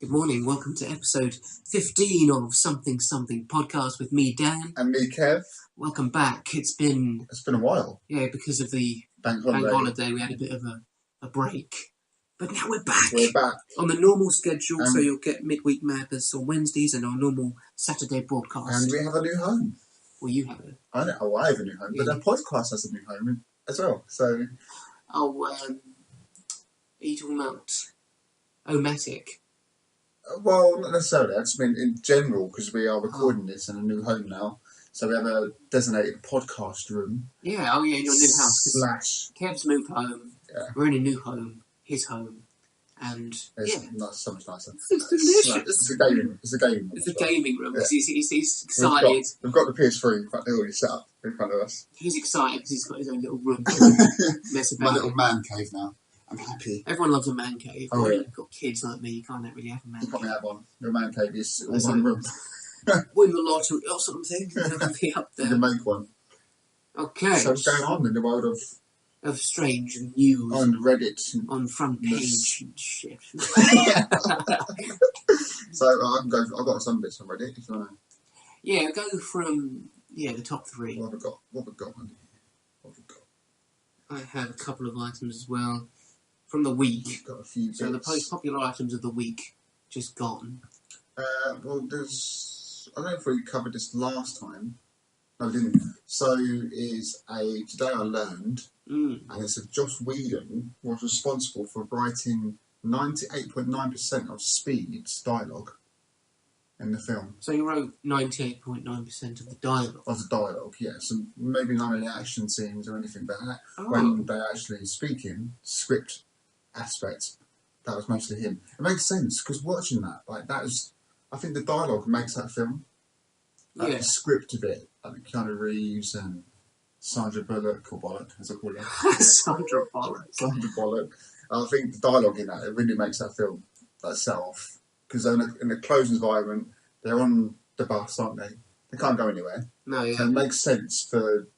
Good morning, welcome to episode 15 of Something Something podcast with me, Dan. And me, Kev. Welcome back. It's been a while. Yeah, because of the Bank holiday, we had a bit of a break. But now we're back. We're back. On the normal schedule, so you'll get midweek madness on Wednesdays and our normal Saturday broadcast. And we have a new home. Well, you have it. I have a new home, but the podcast has a new home as well. So, are you talking about Omatic? Well, not necessarily. I just mean in general, because we are recording this in a new home now. So we have a designated podcast room. Yeah, in your new house. / Kev's moved home. Yeah. We're in a new home, his home. And it's so much nicer. It's delicious. It's a gaming room. It's a gaming room. Yeah. He's excited. We've got the PS3 already set up in front of us. He's excited because he's got his own little room to mess about. My little man cave now. I'm happy. Everyone loves a man cave. Oh, yeah. You've got kids like me, you can't really have a man cave. You can't have one. Your man cave is all one room. Win the lottery or something. Be up there. You can make one. Okay. So what's going on in the world of strange news on Reddit, on front page and shit? So I can go. I've got some bits on Reddit if you want to. Yeah, go from the top three. What have we got? I have a couple of items as well from the week. We've got a few bits. So the most popular items of the week just gone. Well, there's. I don't know if we covered this last time. No, we didn't. So today I learned, and it's that Joss Whedon was responsible for writing 98.9% of Speed's dialogue in the film. So you wrote 98.9% of the dialogue? Of the dialogue, yes. So maybe none of the action scenes or anything, but when they're actually speaking, script aspect, that was mostly him. It makes sense, because watching that, I think the dialogue makes that film. The script of it, like Keanu Reeves and Sandra Bullock, or Bullock, as I call her. Sandra Bullock. I think the dialogue in that, it really makes that film set off. Because in a closed environment, they're on the bus, aren't they? They can't go anywhere. No, yeah. And it makes sense to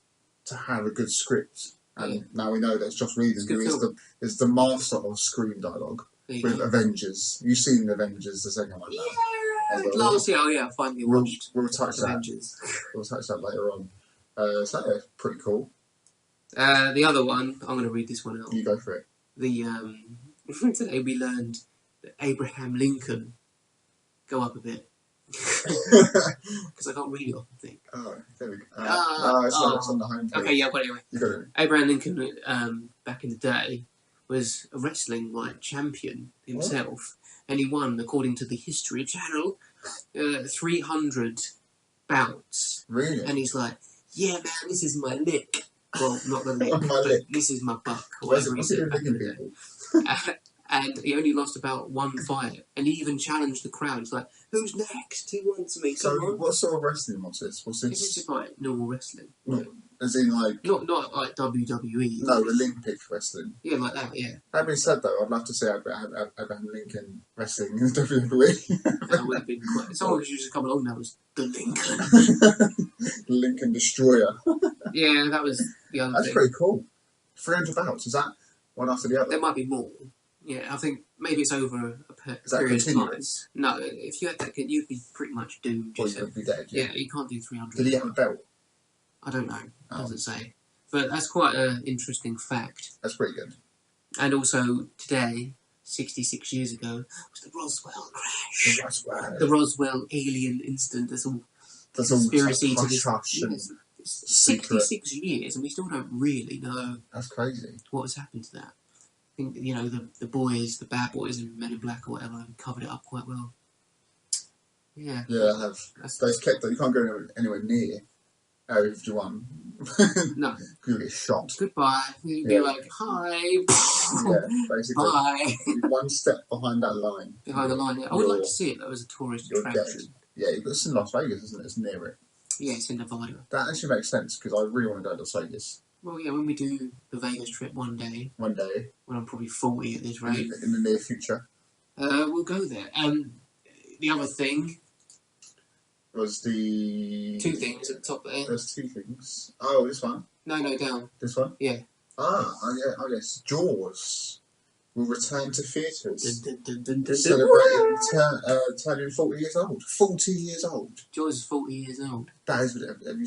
have a good script. And now we know that Joss Whedon, who is the master of screen dialogue with Avengers. You've seen Avengers, the second one now. Yeah, last year, I finally watched we'll touch Avengers. We'll touch that later on. So yeah, pretty cool. The other one, I'm going to read this one out. You go for it. Today we learned that Abraham Lincoln, go up a bit. Because I can't read it off, I think. Oh, there we go. It's on the home page. Okay, yeah, but anyway. You got it. Abraham Lincoln, back in the day, was a wrestling champion himself. And he won, according to the History Channel, 300 bouts. Really? And he's like, yeah, man, this is my lick. Well, not the lick, but this is my buck. What's it thinking people? And he only lost about one fight. And he even challenged the crowd. He's like, who's next? Who wants me? So what sort of wrestling was this? This is just like normal wrestling. As in Not like WWE. No, Olympic wrestling. Yeah, like that, yeah. That being said though, I'd love to see Abraham Lincoln wrestling in WWE. That would have been quite... Someone who's just come along now was the Lincoln. The Lincoln Destroyer. Yeah, that was the other thing. That's pretty cool. 300 bouts, is that one after the other? There might be more. Yeah, I think maybe it's over a period of time. No, if you had that, you'd be pretty much doomed. Well, you'd be dead, yeah. Yeah, you can't do 300. Did he have a belt? I don't know. It doesn't say. But that's quite an interesting fact. That's pretty good. And also, today, 66 years ago, was the Roswell crash. The Roswell alien incident. There's all conspiracy to this. 66 years, and we still don't really know. That's crazy. What has happened to that? I think, the boys, the bad boys in Men in Black or whatever, covered it up quite well. Yeah. Yeah, I have. Those kept that. You can't go anywhere near Area 51. No. You'll get shot. Goodbye. You'd be like, hi. Yeah, basically. Bye. One step behind that line. Behind the line, yeah. I would like to see it, though, as a tourist attraction. Dead. Yeah, it's in Las Vegas, isn't it? It's near it. Yeah, it's in Nevada. That actually makes sense, because I really want to go to Las Vegas. Well, yeah, when we do the Vegas trip one day. One day. When I'm probably 40 at this rate. In the near future. We'll go there. The other thing... was the... Two things at the top there. There's two things. Oh, this one? No, down. This one? Yeah. Oh yes. Jaws. will return to theatres, Dun, dun, dun, dun, dun, celebrating turning 40 years old. 40 years old. Jaws is 40 years old. That is.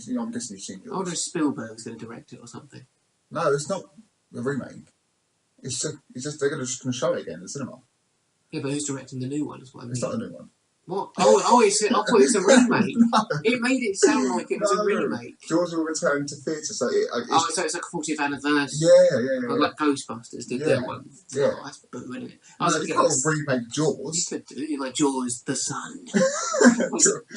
I'm guessing you've seen I wonder Jaws. if Spielberg's going to direct it or something. No, it's not a remake. It's just they're just going to show it again in the cinema. Yeah, but who's directing the new one? Is what I mean. It's not a new one. What? I thought it's a remake. No. It made it sound like it was a remake. Jaws will return to theatre, so So it's like a 40th anniversary. yeah. Like Ghostbusters did their one. Yeah. Oh, that's boo, isn't it? You can't remake You Jaws. could do like Jaws the son.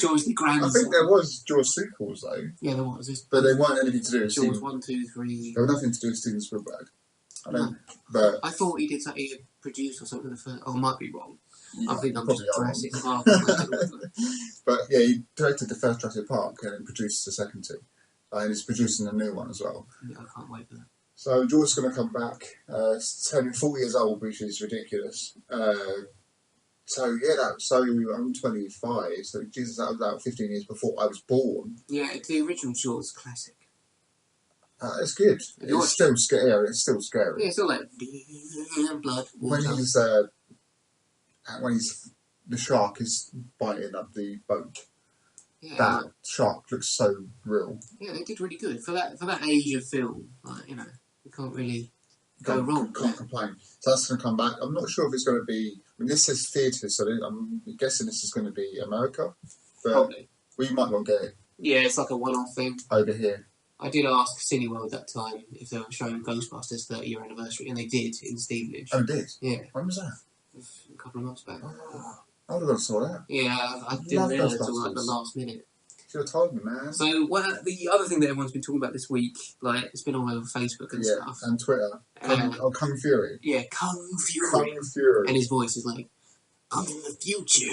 Jaws the grandson. I think there was Jaws sequels though. Yeah, there was. But they weren't anything to do with Jaws Steven. 1, 2, 3. They were nothing to do with Steven Spielberg. No. But I thought he did something, he produced or something. I might be wrong. I think I'm probably just are Jurassic wrong. Park. But yeah, he directed the first Jurassic Park and then produced the second two. And he's producing a new one as well. Yeah, I can't wait for that. So Jaws is going to come back. It's turning 40 years old, which is ridiculous. So I'm 25. So Jesus, that was about 15 years before I was born. Yeah, the original Jaws classic. It's good. It's still scary. It's still scary. Yeah, it's all like blood, water. When the shark is biting up the boat. Yeah, That shark looks so real. yeah, they did really good for that age of film. Like, you can't really go wrong. Can't complain. So that's going to come back. I'm not sure if it's going to be. I mean, this is theatre, so I'm guessing this is going to be America. But Probably. we might not get it Yeah, it's like a one-off thing. over here. I did ask Cineworld that time if they were showing Ghostbusters 30-year anniversary, and they did in Stevenage. Oh, it did? Yeah, When was that? a couple of months back. Oh, I would have gone and saw that. Yeah, I didn't realise until like the Ghostbusters. last minute. Should have told me, man. So, the other thing that everyone's been talking about this week, like, it's been all over Facebook and stuff. And Twitter. Kung Fury. Yeah, Kung Fury. Kung Fury. And his voice is like, I'm in the future.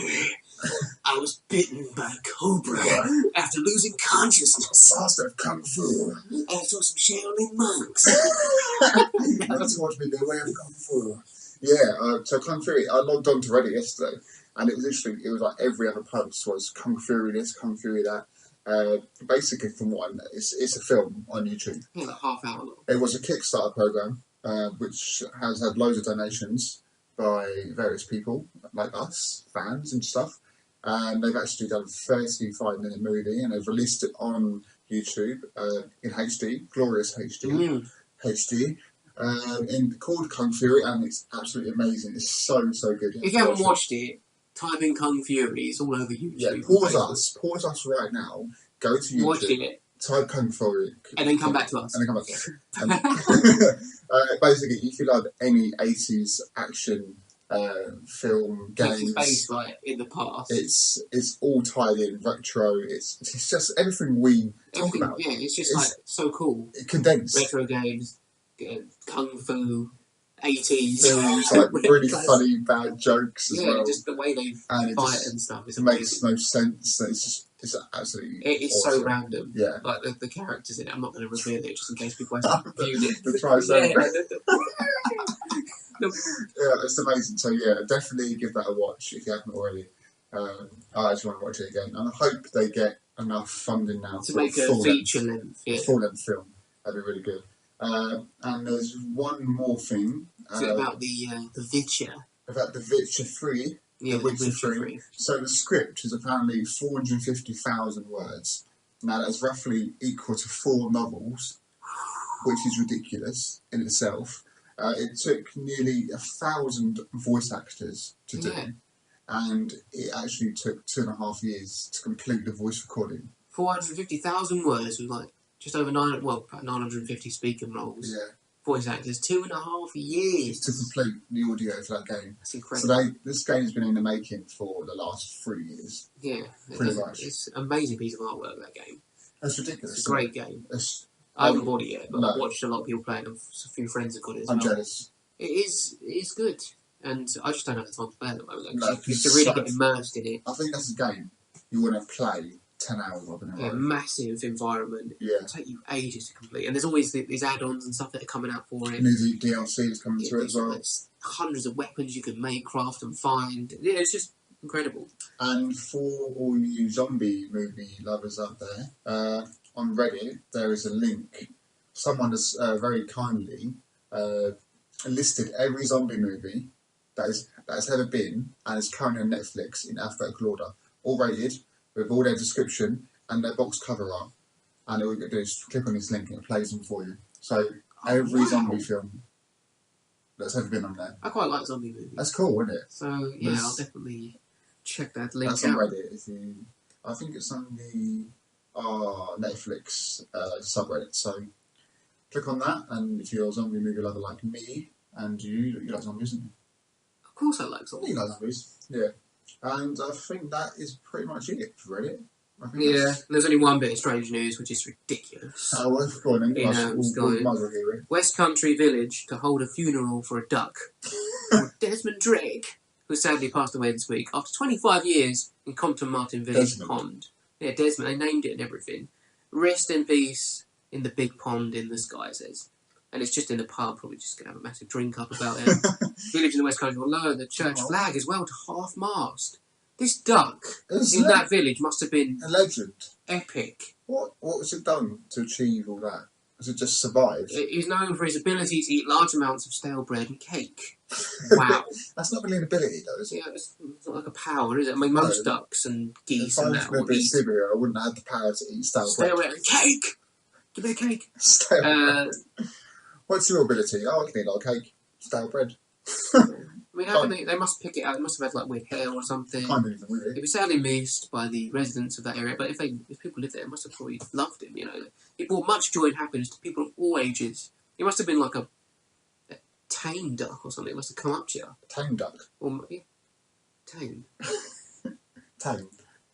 I was bitten by a cobra after losing consciousness. Master of Kung Fu. I saw some Shaolin monks. Never taught me the way of Kung Fu. Yeah, so Kung Fury, I logged on to Reddit yesterday, and it was like every other post was Kung Fury this, Kung Fury that. Basically, from what I know, it's a film on YouTube. Yeah, like half hour long. It was a Kickstarter program, which has had loads of donations by various people like us, fans and stuff. And they've actually done a 35-minute movie, and they've released it on YouTube in HD, glorious HD, HD. Called Kung Fury, and it's absolutely amazing. It's so good. If you haven't watched it, type in Kung Fury. It's all over YouTube. Yeah, pause us right now. Go to YouTube. Watch it. Type Kung Fury. And then come back to us. And then come back to us. And, basically, if you love any 80s action film, games, It's based like in the past. it's all tied in, retro. It's just everything we talk about. Yeah, it's just like so cool. Condensed. Retro games, kung fu, 80s. Films, like really funny, bad jokes as well. Yeah, just the way they And fight and stuff. It's makes amazing. no sense. It's absolutely. It is awesome. so random. Yeah. Like the characters in it. I'm not going to reveal it just in case people haven't viewed it. The Triceratops. Yeah. Yeah, it's amazing. So yeah, definitely give that a watch if you haven't already. I actually want to watch it again, and I hope they get enough funding now to for make a feature length. Yeah. full length film. That'd be really good. And there's one more thing. Is it about the Witcher? About the Witcher 3. Yeah, the Witcher 3. So the script is apparently 450,000 words. Now that's roughly equal to 4 novels, which is ridiculous in itself. It took nearly 1,000 voice actors to do, and it actually took 2.5 years to complete the voice recording. 450,000 words with like just over about 950 speaking roles. Yeah. Voice actors, 2.5 years to complete the audio for that game. That's incredible. So this game's been in the making for the last 3 years. Yeah, pretty much. It's an amazing piece of artwork, that game. That's ridiculous. It's a great game. I haven't bought it yet, but no. I've watched a lot of people play it, and a few friends have got it as I'm well. jealous. It's good, and I just don't have the time to play it at the moment. No, to really get immersed in it. I think that's a game you want to play 10 hours of in a row. A massive environment. Yeah. It'll take you ages to complete, and there's always these add-ons and stuff that are coming out for it. New DLCs coming through as well. There's hundreds of weapons you can make, craft, and find. Yeah, it's just incredible. And for all you zombie movie lovers out there, on Reddit there is a link. Someone has very kindly listed every zombie movie that has ever been and is currently on Netflix in alphabetical order, all rated with all their description and their box cover art. And all you got to do is click on this link and it plays them for you. So every zombie film that's ever been on there. I quite like zombie movies. That's cool, isn't it? So yeah, I'll definitely check that link out. That's on Reddit. I think it's on the Netflix subreddit. So click on that, and if you're a zombie movie lover like me, and you like zombies, isn't you? Of course I like zombies. You like zombies, yeah. And I think that is pretty much it for Reddit. Yeah, there's only one bit of strange news, which is ridiculous. Oh, well, go on then. West Country Village to hold a funeral for a duck called Desmond Drake, who sadly passed away this week after 25 years in Compton Martin Village Pond. Yeah, Desmond, they named it and everything. Rest in peace in the big pond in the sky, it says. And it's just in the pub, probably just going to have a massive drink up about it. Village in the West Country will lower the church flag as well to half-mast. This duck in that village must have been a legend. Epic. What was it done to achieve all that? Has it just survived? He's known for his ability to eat large amounts of stale bread and cake. Wow. That's not really an ability, though, is it? Yeah, it's not like a power, is it? I mean, most ducks and geese and that would eat. I wouldn't have had the power to eat stale bread. And cake! Give me a cake. Stale bread. What's your ability? Oh, I can eat a lot of cake. Stale bread. I mean, they must pick it out. They must have had like weird hair or something. It'd be sadly missed by the residents of that area. But if people lived there, they must have probably loved him. You know, he brought much joy and happiness to people of all ages. He must have been like a tame duck or something. It must have come up to you. Tame duck. Or tame. Tame.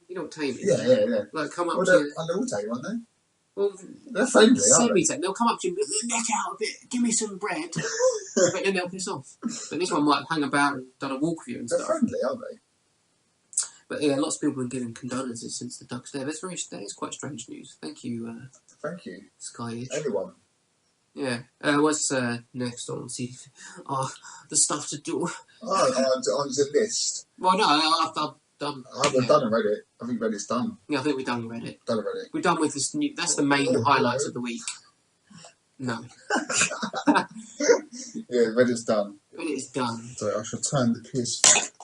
You know what tame is? Yeah. Like come up to you. They're all tame, aren't they? Well, they're friendly, semi-tame. They'll come up to you and neck out a bit, give me some bread, but then they'll piss off. But this one might hang about and done a walk with you and stuff. They're friendly, aren't they? But yeah, lots of people have been giving condolences since the duck's there. That is quite strange news. Thank you. Thank you. Sky. Everyone. Yeah. What's next on? See, the stuff to do. On the list. Well, no, I've done. I haven't done Reddit. I think Reddit's done. Yeah, I think we've done Reddit. Done Reddit. We're done with this new. That's the main highlights of the week. No. Yeah, Reddit's done. Reddit's done. So I shall turn the PS.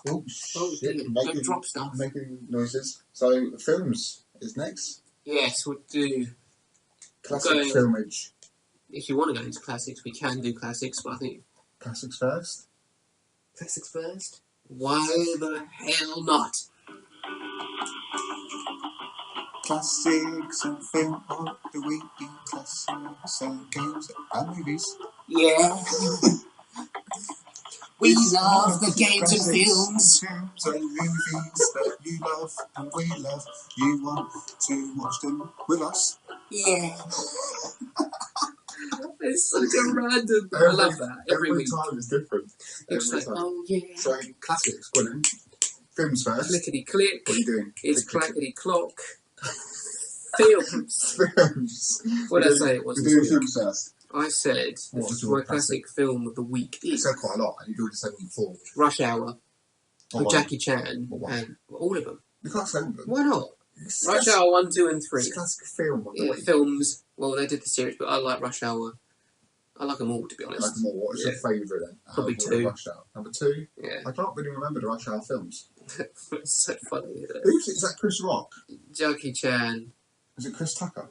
Oh shit! Don't drop stuff. Making noises. So films is next. Yes, we'll do classic filmage. If you want to go into classics, we can do classics, but I think classics first. Classics first. Why the hell not? Classics and film of the week, classics and games and movies. Yeah. We love the games and films. And movies that you love and we love. You want to watch them with us? Yeah. It's such a random. I love that. Every time is different. It's like, oh yeah. So classics, brilliant. Films first. Clickety click. What are you doing? It's clackety clock. Films. What did I say it was? We're doing films first. I said my classic film of the week is. You said quite a lot, and you've already said them before. Rush Hour. With Jackie Chan. And all of them. You can't say all of them. Why not? Rush Hour 1, 2 and 3. It's a classic film. Yeah, films. Well, they did the series, but I like Rush Hour. I like them all, to be honest. I like them all. What is your favourite then? Probably 2. Rush Hour. Number 2? Yeah. I can't really remember the Rush Hour films. It's so funny. Is that Chris Rock? Jackie Chan. Is it Chris Tucker?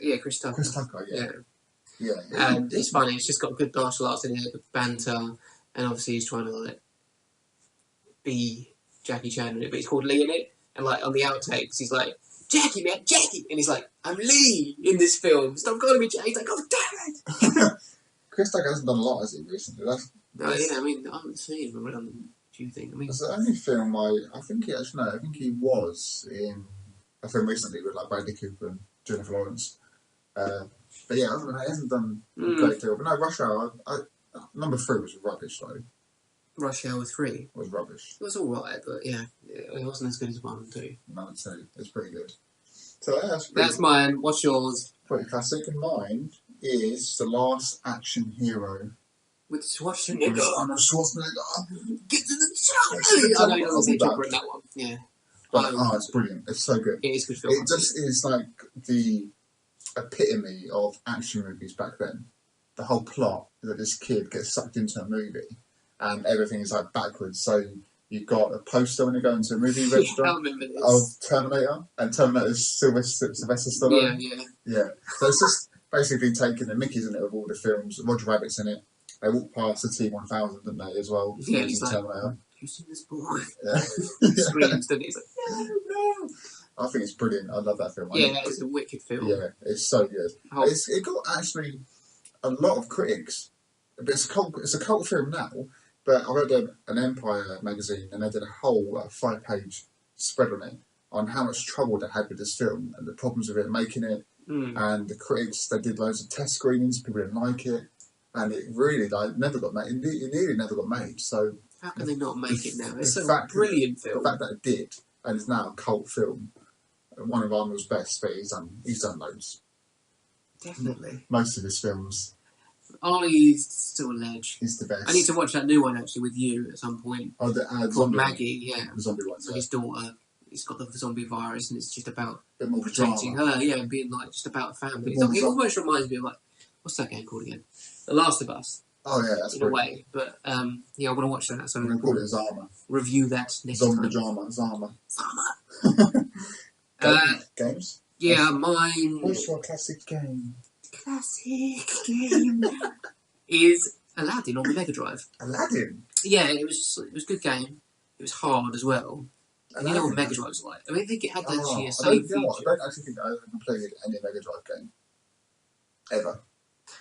Yeah, Chris Tucker. Chris Tucker, yeah. Yeah. And it's funny, it's just got good martial arts in it, good banter, and obviously he's trying to like be Jackie Chan in it, but he's called Lee in it, and like on the outtakes he's like, Jackie man, Jackie, and he's like, I'm Lee in this film, stop calling me Jackie. He's like, oh damn it. Chris Tucker hasn't done a lot, has he, recently? Yeah, I mean, I haven't seen him around. Do you think? I mean, it's the only film I think he was in a film recently with like Bradley Cooper and Jennifer Lawrence. But yeah, he hasn't done a great deal. But no, Rush Hour, number 3 was rubbish though. Rush Hour 3? Was rubbish. It was alright, but yeah, it wasn't as good as 1 and 2. No, it's 2. It's pretty good. So that's mine. What's yours? Pretty classic. And mine is The Last Action Hero. With Schwarzenegger. Arnold Schwarzenegger. Get to the top! I know you're going to say Chopper in that one. Yeah. But, it's brilliant. It's so good. It is a good film. It just is like the epitome of action movies back then. the whole plot is that this kid gets sucked into a movie and everything is like backwards. So you've got a poster when you go into a movie restaurant of Terminator, and Terminator's Sylvester Stallone. Yeah. So it's just basically taking the Mickey's in it of all the films. Roger Rabbit's in it. They walk past the T-1000, didn't they, as well? Yeah, he's like, Terminator. have you seen this boy? Yeah. Screams, doesn't he? He's like, no. I think it's brilliant. I love that film. It's a wicked film. Yeah, it's so good. It got actually a lot of critics. It's a cult film now, but I read an Empire magazine and they did a whole 5-page spread on it, on how much trouble they had with this film and the problems of it making it. And the critics, they did loads of test screenings, people didn't like it, and it really never got made. It nearly never got made. So how can they not make it now? It's a brilliant film. The fact that it did, and it's now a cult film, one of Arnold's best, but he's done loads. Definitely. Most of his films. Ollie's still a ledge. He's the best. I need to watch that new one actually with you at some point. Oh, the zombie Maggie, one. Yeah. The zombie one. So his daughter, he's got the zombie virus, and it's just about protecting her, and being like just about a family. It almost reminds me of like, what's that game called again? The Last of Us. Oh yeah, that's in a way. But I want to watch that. So I'm going to call it Zama. Review that next Zombie time. Zama. Games? Yeah, mine. What's your classic game? Classic game is Aladdin on the Mega Drive. Aladdin? Yeah, it was a good game. It was hard as well. And you know what Mega Drive's like. I mean, I think it had actually a save feature. I don't actually think I ever completed any Mega Drive game. Ever.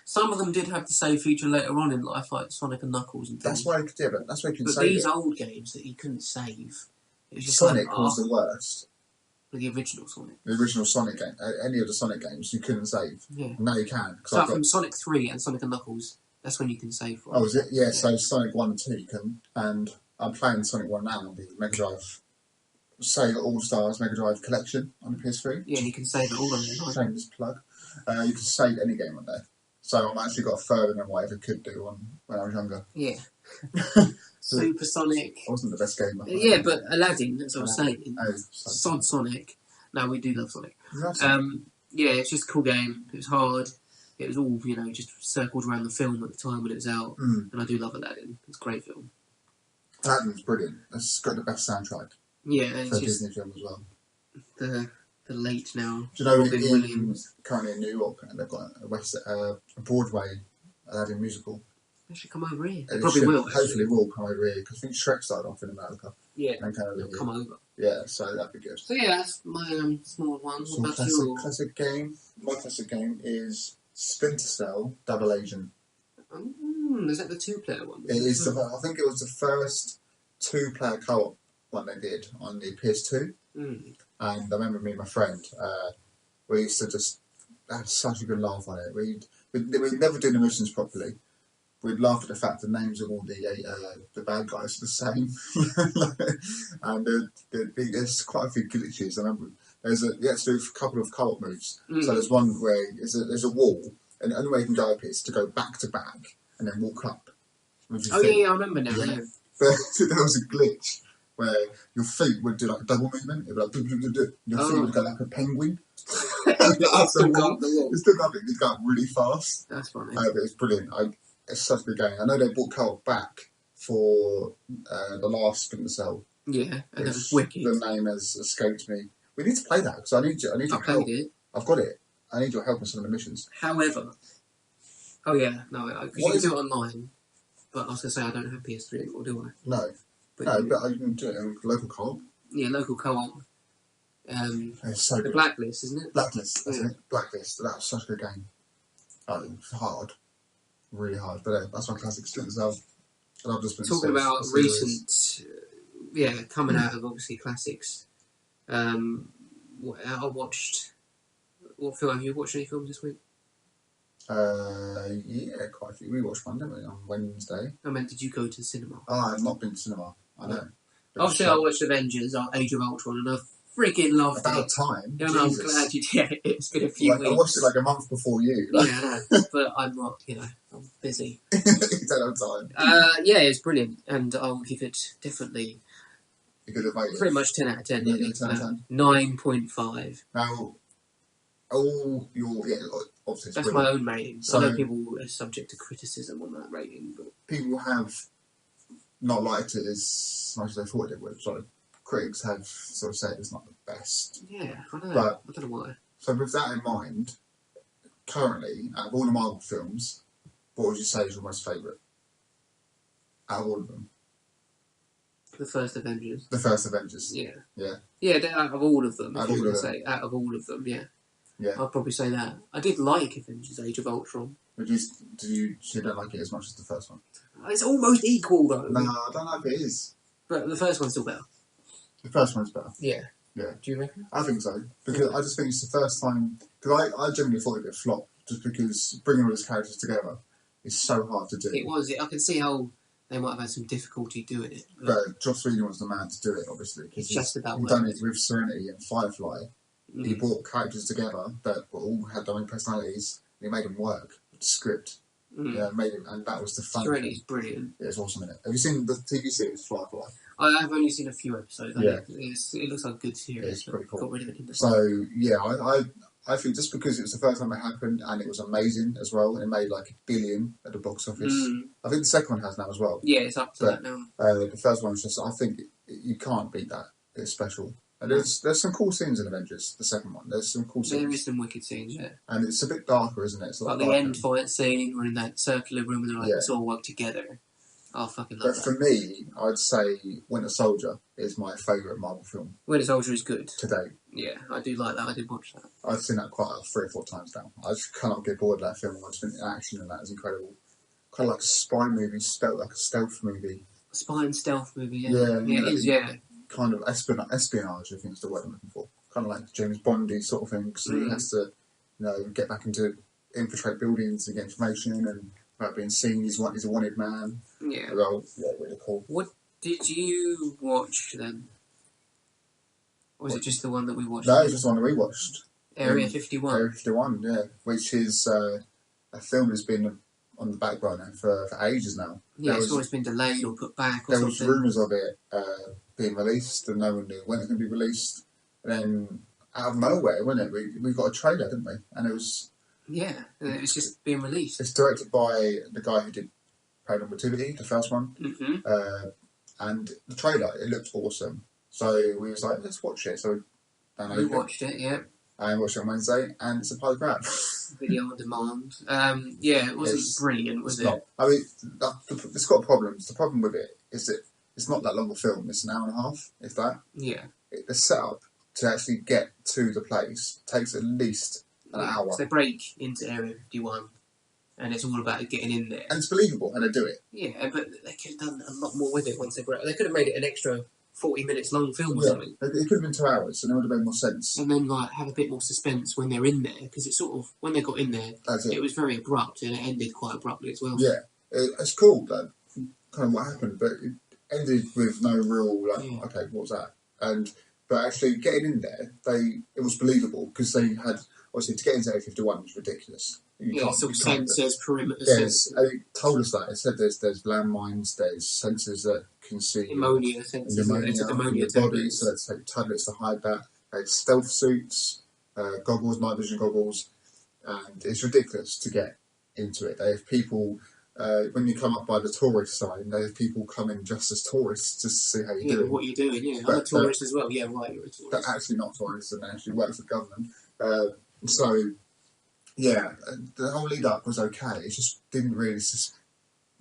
Some of them did have the save feature later on in life, like Sonic and Knuckles and things. That's why you could do it. That's why you can save it. But these old games that you couldn't save, it was just Sonic was the worst. The original Sonic. The original Sonic game. Any of the Sonic games you couldn't save. Yeah. Now you can. So from Sonic 3 and Sonic and Knuckles, that's when you can save from. Oh, is it? Yeah, so Sonic 1 and 2 you can. And I'm playing Sonic 1 now on the Mega Drive. Sega All-Stars Mega Drive Collection on the PS3. Yeah, and you can save it all on there. Shameless plug. You can save any game on there. So I've actually got further than what I ever could do when I was younger. Yeah. Super Sonic. I wasn't the best gamer. Yeah, but Aladdin, that's what I was saying. Sod Sonic. No, we do love Sonic. Yeah, it's just a cool game. It was hard. It was all, just circled around the film at the time when it was out. And I do love Aladdin. It's a great film. Aladdin's brilliant. It's got the best soundtrack. Yeah, and for a Disney film as well. The late now. Do you know Robin Williams currently in New York and they've got a Broadway Aladdin musical? They should come over here. They probably will. Hopefully will come over here because I think Shrek started off in America. Yeah. And they'll come over. Yeah, so that'd be good. So yeah, that's my small one. What about your classic game? My classic game is Splinter Cell Double Agent. Is that the 2-player one? It is. I think it was the first 2-player co-op one they did on the PS2. And I remember me and my friend, we used to just have such a good laugh on it. We'd never do the missions properly. We'd laugh at the fact the names of all the bad guys are the same. And there's quite a few glitches. I remember you have to do a couple of co-op moves. So there's one where there's a wall, and the only way you can go up is to go back to back and then walk up. Yeah, I remember now. Yeah. But there was a glitch where your feet would do like a double movement. It would your feet would go like a penguin. Still go up the wall. It's still going. It's going really fast. That's funny. But it's brilliant. It's such a good game. I know they brought co-op back for the last Splinter Cell. Yeah, and that was wicked. The name has escaped me. We need to play that because I need your help. It. I've got it. I need your help on some of the missions. However, because you can do it online. But I was going to say I don't have PS3 anymore, do I? No. But you can do it in local co-op. Yeah, local co-op. It's so good. Blacklist, isn't it? Blacklist, that's it. Blacklist. That was such a good game. Hard. Really hard. But that's my classic Splinter Cell. I love this. Talking about recent, coming out of obviously classics. I watched. What film have you watched? Any films this week? Yeah, quite a few. We watched one, didn't we, on Wednesday? I meant, did you go to the cinema? Oh, I've not been to cinema. I know. Obviously, I watched Avengers, Age of Ultron, and I freaking loved it. About time. Yeah, I'm glad you did. It's been a few weeks. I watched it like a month before you. Yeah, I know. But I'm not, I'm busy. You don't have time. Yeah, it's brilliant, and I'll give it definitely pretty much 10 out of 10. 10 out of 10. 9.5. Now, obviously it's That's brilliant. my own rating. So, I know people are subject to criticism on that rating, but people have not liked it as much as they thought it would. So critics have sort of said it's not the best. yeah, I know. But, I don't know why. so with that in mind, currently, out of all the Marvel films, what would you say is your most favourite? Out of all of them? The first Avengers. The first Avengers. Yeah. Yeah. Yeah, out of all of them, Out if of you all want to of say. Out of all of them, yeah. Yeah. I'd probably say that. I did like Avengers Age of Ultron. You don't like it as much as the first one? It's almost equal, though. No, I don't know if it is. But the first one's still better. The first one's better. Yeah. Yeah. Do you reckon? I think so. Because I just think it's the first time... Because I genuinely thought it'd be a flop, just because bringing all these characters together is so hard to do. It was. I can see how they might have had some difficulty doing it. But Joss Whedon was the man to do it, obviously. It's just about He's done it with Serenity and Firefly. Mm. He brought characters together that all had their own personalities, and he made them work with the script. Yeah, made them, and that was the fun. Serenity's brilliant. Yeah, it's awesome, isn't it? Have you seen the TV series Firefly? I have only seen a few episodes. Yeah. It looks like a good series. Yeah, it's pretty cool. Got rid of it in the So, yeah, I think just because it was the first time it happened, and it was amazing as well, and it made like $1 billion at the box office. I think the second one has now as well. Yeah, it's up to that now. The first one was just, I think you can't beat that. It's special. And there's some cool scenes in Avengers, the second one. There's some cool scenes. There is some wicked scenes, yeah. And it's a bit darker, isn't it? It's like the end fight scene, we're in that circular room and they're like, let's all work together. I fucking love that. But for me, I'd say Winter Soldier is my favourite Marvel film. Winter Soldier is good. Today. Yeah, I do like that. I did watch that. I've seen that quite 3 or 4 times now. I just cannot get bored of that film. I just think the action in that is incredible. Kind of like a spy movie, like a stealth movie. Spy and stealth movie, yeah. Yeah, it is, yeah. Kind of espionage, I think is the word I'm looking for. Kind of like James Bondy sort of thing, because he has to, get back into infiltrate buildings and get information, and without being seen, he's a wanted man. Yeah. Well, yeah, really cool. What did you watch then? Or was it just the one that we watched? No, it's just the one that we watched. Area 51. Area 51, yeah, which is a film that's been on the back burner for ages now. Yeah, it's always been delayed or put back or there something. There was rumours of it being released, and no one knew when it was going to be released. And then, out of nowhere, wasn't it? We got a trailer, didn't we? And it was... Yeah, it's just being released. It's directed by the guy who did Paranormality, the first one. Mm-hmm. And the trailer, it looked awesome. So we was like, let's watch it. So we watched it, yeah. I watched it on Wednesday, and it's a pile of crap. Video on demand. Yeah, it wasn't brilliant, was it? Not. I mean, it's got problems. The problem with it is that it's not that long a film. It's an hour and a half, if that. Yeah. The setup to actually get to the place takes at least an hour. So they break into Area 51, and it's all about getting in there. And it's believable how they do it. Yeah, but they could have done a lot more with it once they broke. They could have made it an extra 40 minutes long film or something. It could have been 2 hours, and it would have made more sense. And then have a bit more suspense when they're in there, because it's sort of, when they got in there, it was very abrupt, and it ended quite abruptly as well. Yeah, it's cool, though, kind of what happened, but it ended with no real, okay, what was that? But actually, getting in there, it was believable, because they had, obviously, to get into Area 51 was ridiculous. Sort of sensors, perimeter sensors. It told us that. It said there's landmines, there's sensors that can see ammonia sensors, ammonia body, so let's take tablets to hide that. They had stealth suits, goggles, night vision goggles, and it's ridiculous to get into it. They have people, when you come up by the tourist sign, they have people coming just as tourists just to see how you're doing. What you're doing, yeah. I'm a tourist as well, yeah, right, you're a tourist. They're actually not tourists, and they actually work for the government. Yeah, the whole lead up was okay. It just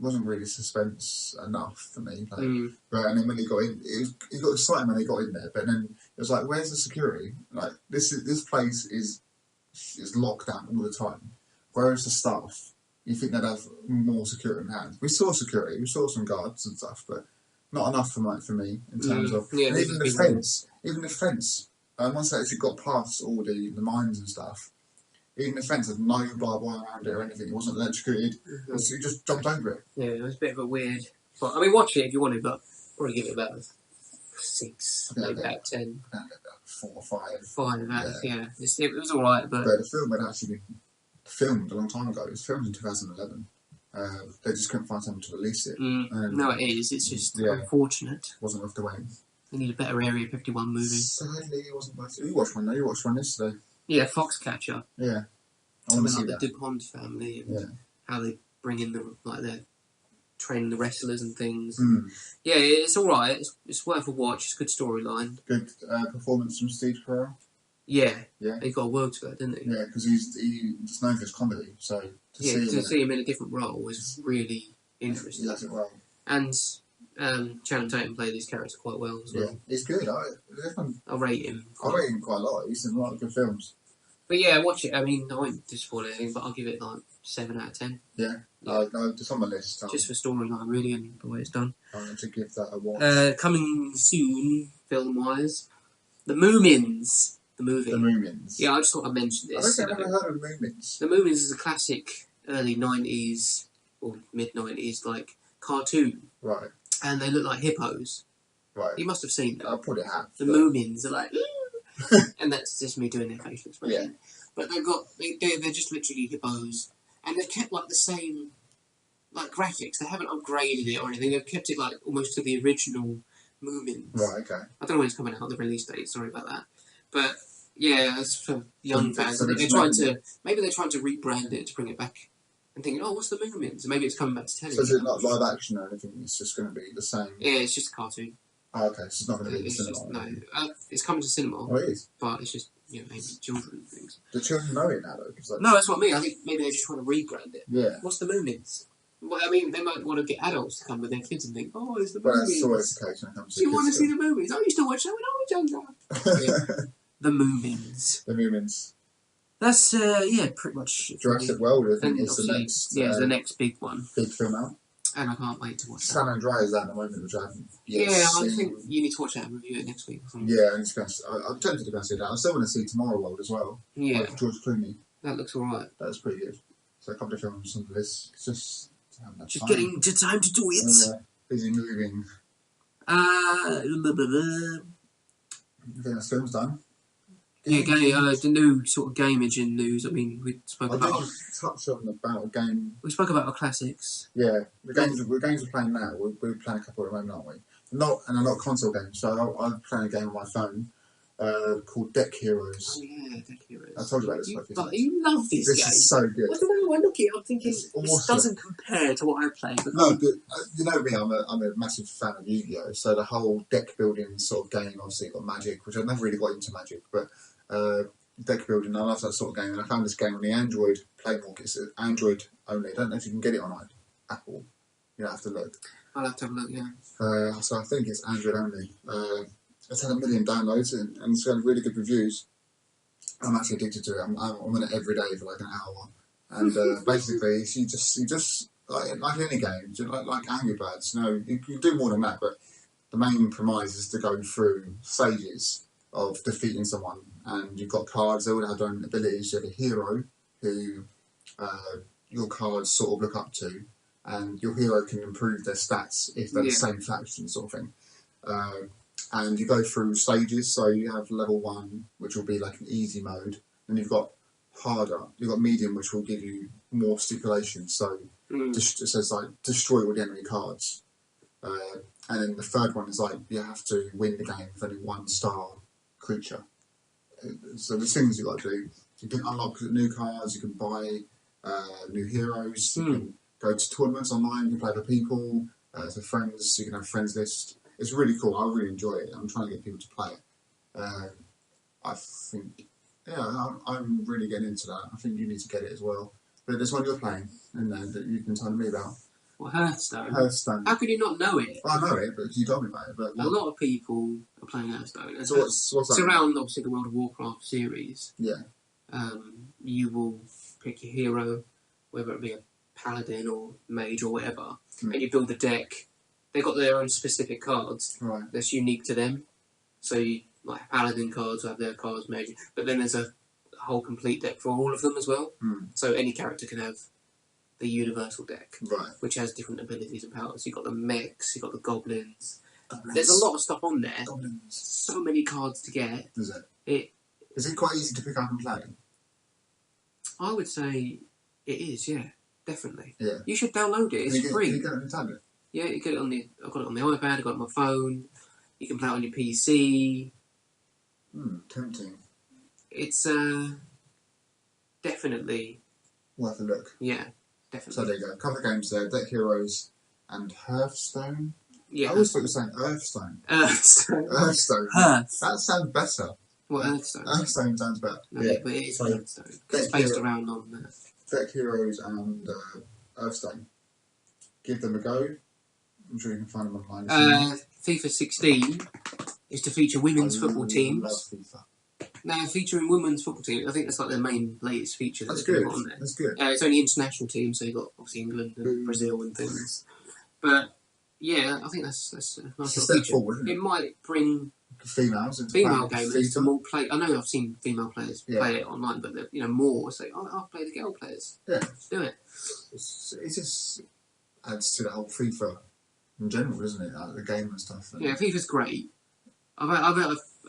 wasn't really suspense enough for me. Right, and then when he got in, it got exciting when they got in there. But then it was like, where's the security? Like this place is locked down all the time. Where is the staff? You think they'd have more security in hand? We saw security, we saw some guards and stuff, but not enough for me in terms of and even the fence. Once they actually got past all the mines and stuff. Even the fence had no barbed wire around it or anything. It wasn't electrocuted. You just jumped over it. Yeah, it was a bit of a weird... I mean, watch it if you want to, but probably give it about 6, maybe about 10. About 4 or 5. 5, yeah. It was alright, but... the film had actually been filmed a long time ago. It was filmed in 2011. They just couldn't find someone to release it. No, it is. It's just unfortunate. It wasn't worth the wait. They need a better Area 51 movie. Sadly, it wasn't worth it. You watched one, though. You watched one yesterday. Yeah, Foxcatcher. Yeah. I want to see the that. DuPont family and Yeah. how they bring in they're training the wrestlers and things. Mm. Yeah, it's all right. It's worth a watch. It's a good storyline. Good performance from Steve Carell. Yeah, Yeah. he got a world to it, didn't he? Yeah, because he's known for his comedy, so to see him in a different role was really interesting. He does it well. And Channing Tatum played his character quite well as well. Yeah, he's good. I rate him. I rate him quite a lot. He's in a lot of good films. But yeah, watch it. I mean, I won't spoil anything, but I'll give it like 7 out of 10. Yeah. It's on my list. Just for storyline, really, and the way it's done. I'm going to give that a watch. Coming soon, film-wise, The Moomins. The movie. The Moomins. Yeah, I just thought I'd mention this. I don't think I've ever heard of Moomins. The Moomins is a classic early 90s or mid-90s, like, cartoon. Right. And they look like hippos. Right. You must have seen them. I'll probably have. The Moomins are like... and that's just me doing their facial expression. Yeah. But they're just literally hippos. And they've kept, like, the same... like, graphics. They haven't upgraded it or anything. They've kept it, like, almost to the original Moomins. Right, okay. I don't know when it's coming out, the release date. Sorry about that. But yeah, as for young fans, so they're trying to rebrand it to bring it back, and thinking, oh, what's the Moomins? And maybe it's coming back to television. So is it not live action or anything? It's just going to be the same. Yeah, it's just a cartoon. Oh, okay, so it's not going to be in the cinema. It's coming to cinema. Oh, it is. But it's just aimed at children and things. Do children know it now though? No, that's what I mean. I think maybe they're just trying to rebrand it. Yeah. What's the Moomins? Well, I mean, they might want to get adults to come with their kids and think, oh, it's the Moomins. But that's always the case when it comes to Do you want to see the Moomins? I used to watch that when I was younger. Yeah. The Moomins. The Moomins. That's, pretty much... Jurassic World, I think, is the next... Yeah, it's the next big one. Big film out. And I can't wait to watch that. San Andreas at the moment, which I haven't I think you need to watch that and review it next week. Yeah, I'm tempted to go and see that. I still want to see Tomorrow World as well. Yeah. Like George Clooney. That looks alright. That's pretty good. So a couple of films on the list. It's just getting to time to do it. Busy moving. I think that's film's done. Yeah, the new sort of game engine news. I mean, we spoke about. I think we touched on about a game. We spoke about our classics. Yeah, the games we're playing now. We're playing a couple at the moment, aren't we? Not console games. So I'm playing a game on my phone called Deck Heroes. Oh yeah, Deck Heroes. I told you about this. You love this game. This is so good. I don't know. I look at it. I'm thinking this doesn't compare to what I play. No, but you know me. I'm a massive fan of Yu-Gi-Oh. So the whole deck building sort of game, obviously got Magic, which I've never really got into Magic, but deck building, I love that sort of game. And I found this game on the Android Playbook. It's Android only. I don't know if you can get it on Apple. You have to look. I'll have to have a look. Yeah. So I think it's Android only. It's had 1 million downloads and it's got really good reviews. I'm actually addicted to it. I'm on it every day for like an hour. And basically, you just like any game, like Angry Birds. You can do more than that, but the main premise is to go through stages of defeating someone. And you've got cards, they all have their own abilities. You have a hero who your cards sort of look up to, and your hero can improve their stats if they're the same faction, sort of thing. And you go through stages, so you have level 1, which will be like an easy mode, and you've got harder, you've got medium, which will give you more stipulations, so it says like destroy all the enemy cards. And then the third one is like you have to win the game with only 1-star creature. So there's things you got to do. You can unlock new cards, you can buy new heroes, you can go to tournaments online, you can play with people, to friends, you can have a friends list. It's really cool. I really enjoy it. I'm trying to get people to play it. I think, I'm really getting into that. I think you need to get it as well. But there's one you're playing, and that you've been telling me about. Well, Hearthstone. Hearthstone. How could you not know it? I know it, but you told me about it. But a lot of people are playing Hearthstone. So what's that? It's around, obviously, the World of Warcraft series. Yeah. You will pick your hero, whether it be a paladin or mage or whatever, and you build a deck. They've got their own specific cards that's unique to them. So, like paladin cards will have their cards made, but then there's a whole complete deck for all of them as well. So any character can have the universal deck, which has different abilities and powers. You've got the mechs, you've got the goblins. There's a lot of stuff on there. So many cards to get. Is it? Is it quite easy to pick up and play? I would say it is, yeah. Definitely. Yeah. You should download it. It's free. Can you get it on your tablet? Yeah, you get it on I've got it on the iPad, I've got it on my phone. You can play it on your PC. Tempting. It's definitely worth a look. Yeah, definitely. So there you go. A couple of games there: Deck Heroes and Hearthstone. Yeah. I always thought you were saying Earthstone. Earthstone. Earthstone. Hearth. That sounds better. What, Earthstone? Earthstone sounds better. No, yeah, but it is so Earthstone. It's based around on Deck Heroes and Earthstone. Give them a go. I'm sure you can find them online. FIFA 16 is to feature women's football teams. Love FIFA. Now, featuring women's football teams, I think that's like their main latest feature. That's good. On there. That's good. It's only international teams, so you've got obviously England and Brazil and things. But yeah, I think that's a nice little feature. Forward, it might bring females into female gamers to more play. I know I've seen female players play it online, but more say, I'll play the girl players. Yeah, do it. It just adds to the whole FIFA in general, doesn't it? Like the game and stuff. Yeah, FIFA's great. I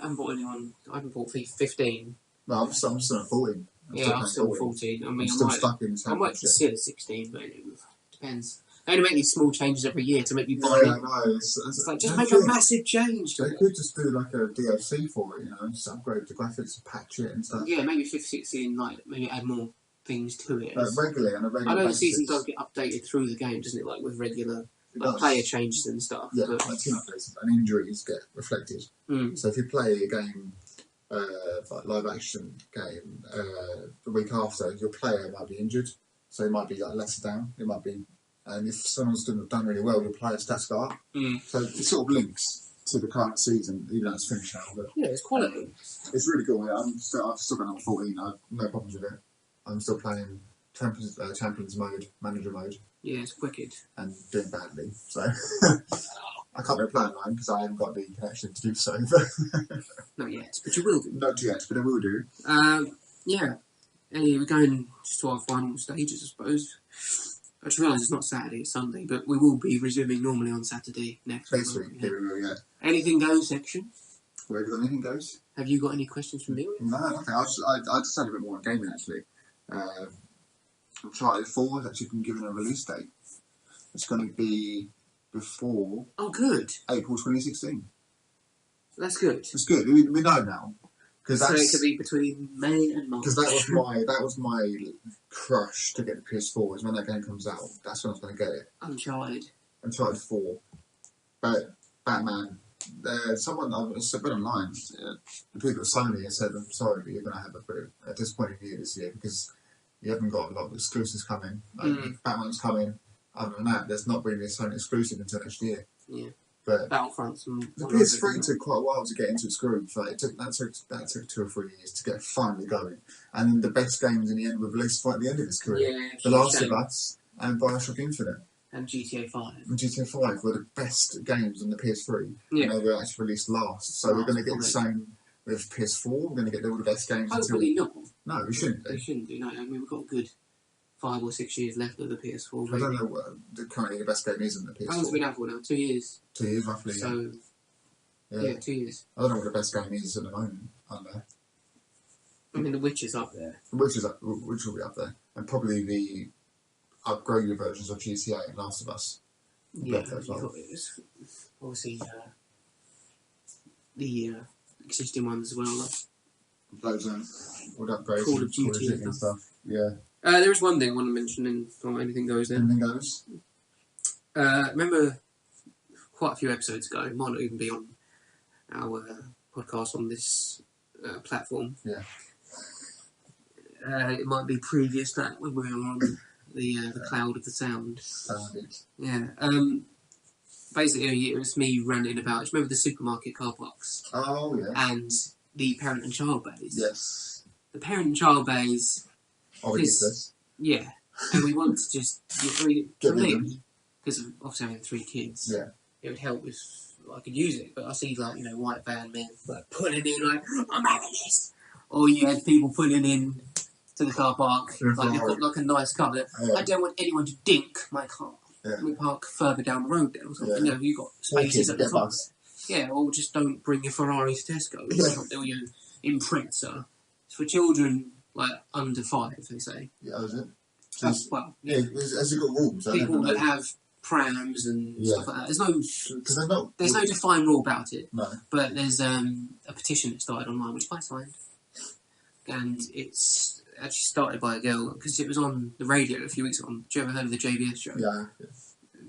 haven't bought anyone. I haven't bought FIFA 15. No, I'm still at 14. I'm still 14. I mean, I'm still stuck in the same. I might consider 16, but it depends. They only make these small changes every year to make you buy it. Yeah, I know. It's like, just make a massive change to it. They could just do like a DLC for it, just upgrade the graphics, patch it and stuff. Yeah, maybe FIFA 16, like, maybe add more things to it. Regularly, on a regular I know basis. the season does get updated through the game, doesn't it? Like, with regular player changes and stuff. Yeah, like team updates and injuries get reflected. So if you play a game, like live action game, the week after, your player might be injured, so it might be like lesser down. It might be, and if someone's done really well, your player stats go up. So it sort of links to the current season, even though it's finished now. But yeah, it's quality. It's really cool. Yeah, I've still got on 14. I have no problems with it. I'm still playing Champions mode, Manager mode. Yeah, it's wicked. And doing badly, so I can't really play online because I haven't got the connection to do so. Not yet, but you will do. Not yet, but I will do. Yeah. Anyway, we're going just to our final stages, I suppose. I just realised it's not Saturday, it's Sunday, but we will be resuming normally on Saturday next week. Yeah, we will, yeah. Anything goes section. Where have you got anything goes? Have you got any questions for me? No, okay. I just had a bit more on gaming actually. Uncharted 4 has actually been given a release date. It's going to be before. Oh, good. April 2016. That's good. It's good. We know now. So it could be between May and March. Because that was my crush to get the PS4. Is when that game comes out. That's when I was going to get it. Uncharted 4. But Batman. Someone I've read online. The people at Sony have said, "I'm sorry, but you're going to have a disappointing year this year because you haven't got a lot of exclusives coming. Like, Batman's coming. Other than that, there's not really a Sony exclusive until next year." Yeah. But Battlefront. The PS3 took quite a while to get into its groove. Like that took 2 or 3 years to get finally going. And the best games in the end were released right at the end of its career. Yeah, The Last of Us and Bioshock Infinite. And GTA 5. And GTA 5 were the best games on the PS3. Yeah. And they were actually released last. So we're going to get the same with PS4. We're going to get all the best games. Hopefully not. No, we shouldn't do. We shouldn't do. No, I mean, we've got a good 5 or 6 years left of the PS4. I don't know what currently the best game is in the PS4. How long's it been out for now? 2 years? 2 years, roughly. So, yeah, 2 years. I don't know what the best game is at the moment, aren't there? I mean, The Witcher's up there. Which will be up there. And probably the upgraded versions of GTA and Last of Us. Yeah, obviously the existing ones as well. Loads of all the upgrades. Call of Duty and stuff. Yeah. There is one thing I want to mention from Anything Goes there. Anything Goes? Remember quite a few episodes ago, it might not even be on our podcast on this platform. Yeah. It might be previous to that when we were on the Cloud of the Sound. Yeah. Basically, it was me ranting about. Do you remember the supermarket car parks? Oh yeah. And the parent and child bays. Yes. The parent and child bays. Ridiculous. Yeah. And we want to just for me, because obviously having 3 kids. Yeah. It would help if I could use it, but I see white van men pulling in I'm having this, or you had people pulling in to the car park they've got a nice car. I don't want anyone to dink my car. Yeah. We park further down the road there or something. Yeah. You've got spaces at the front. Yeah, or just don't bring your Ferrari to Tesco. Yeah. Or your Impreza. It's for children under 5, they say. Yeah, is it? Has it got rules? People that have prams and stuff like that. There's no defined rule about it. No. But there's a petition that started online, which I signed. and it's actually started by a girl because it was on the radio a few weeks ago. Did you ever heard of the JVS show? Yeah.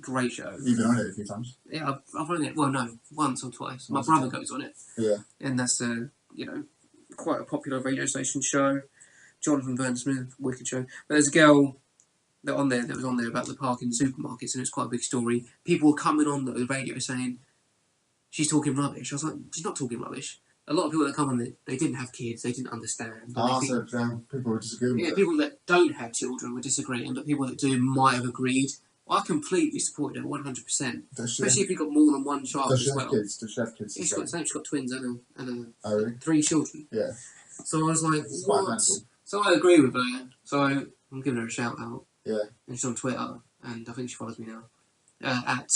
Great show. You've been on it a few times. Yeah, I've run it. Well, no, once or twice. My brother goes on it. Yeah. And that's quite a popular radio station show. Jonathan Burns-Smith, wicked show. But there's a girl that was on there about the parking supermarkets, and it's quite a big story. People were coming on the radio saying she's talking rubbish. I was like, she's not talking rubbish. A lot of people that come on it, they didn't have kids, they didn't understand. So people were disagreeing. Yeah, people that don't have children were disagreeing, but people that do might have agreed. I completely supported her 100%. Especially if you've got more than one child as well. Does she have kids? She's got twins and really? 3 children. Yeah. So I was like, what? So I agree with her. So I'm giving her a shout out. Yeah. And she's on Twitter, and I think she follows me now. At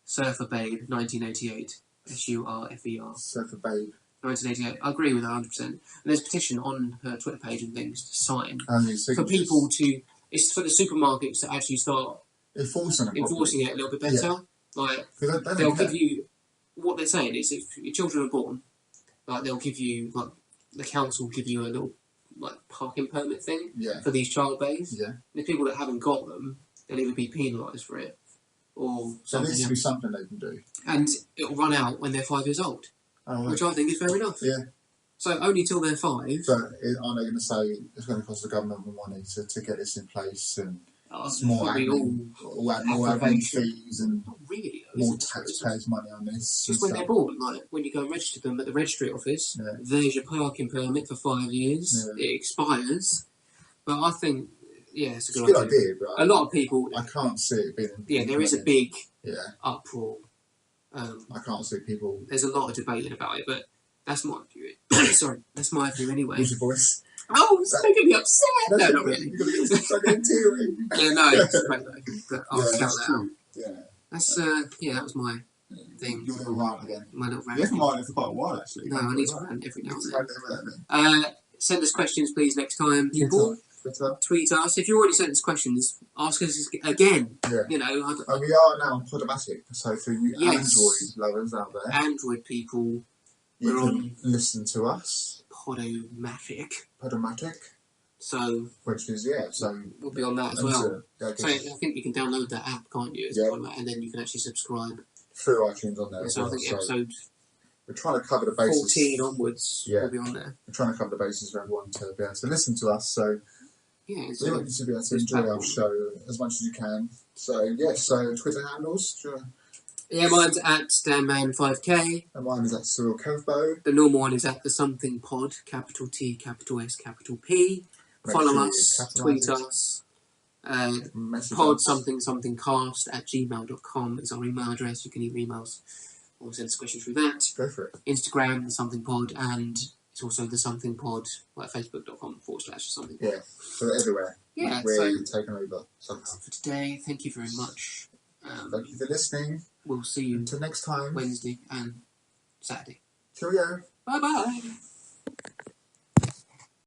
SurferBabe1988. SURFER. SurferBabe. 1988. I agree with her 100%. And there's a petition on her Twitter page and things to sign. For people to... It's for the supermarkets to actually start enforcing it a little bit better. Yeah. Like, they'll give you... What they're saying is if your children are born, like, they'll give you... Like, the council will give you a little, like, parking permit thing for these child bays. Yeah. The people that haven't got them, they'll either be penalised for it or something. So there needs to be something they can do. And it'll run out when they're 5 years old. Oh, right. Which I think is fair enough. Yeah. So only till they're 5. But aren't they going to say it's going to cost the government more money to get this in place and more admin fees and more taxpayers' money on this? Just when they're born, like when you go and register them at the registry office, there's your parking permit for 5 years. Yeah. It expires. But I think, it's a good idea. But a lot of people... I can't see it being... Yeah, there is a big uproar. I can't see people... There's a lot of debating about it, but that's my view. Sorry, that's my view anyway. What's your voice? Oh, it's making me upset. No, not really. You're going to get teary. Yeah, no, it's great though. But I'll shout that out. Yeah. That's, that was my thing. Your little rant again. My little rant. You haven't ranted for quite a while, actually. No, I need to rant every now and then. Send us questions, please, next time, people. Tweet us. If you already sent us questions, ask us again. Yeah. You know, and we are now on Podomatic, so for you Android lovers out there, Android people, you can listen to us. Podomatic. So, which is so we'll be on that as well. So I think you can download that app, can't you? And then you can actually subscribe through iTunes on there. So I think episode. We're trying to cover the bases. 14 onwards. We'll be on there. We're trying to cover the bases for everyone to be able to listen to us. So. Yeah, we want you to be able to enjoy our show as much as you can. So, so Twitter handles. Sure. Yeah, mine's at StanMan5K. And mine is at Cyril Kevbo. The normal one is at The Something Pod, capital T, capital S, capital P. Follow us, tweet us. Pod something cast at gmail.com is our email address. You can either email us or send us questions through that. Go for it. Instagram, The Something Pod, and... It's also The Something Pod, like facebook.com/something. Yeah, so everywhere. Yeah, we're taking over somehow. For today, thank you very much. Thank you for listening. We'll see you until next time. Wednesday and Saturday. Cheerio. Bye bye.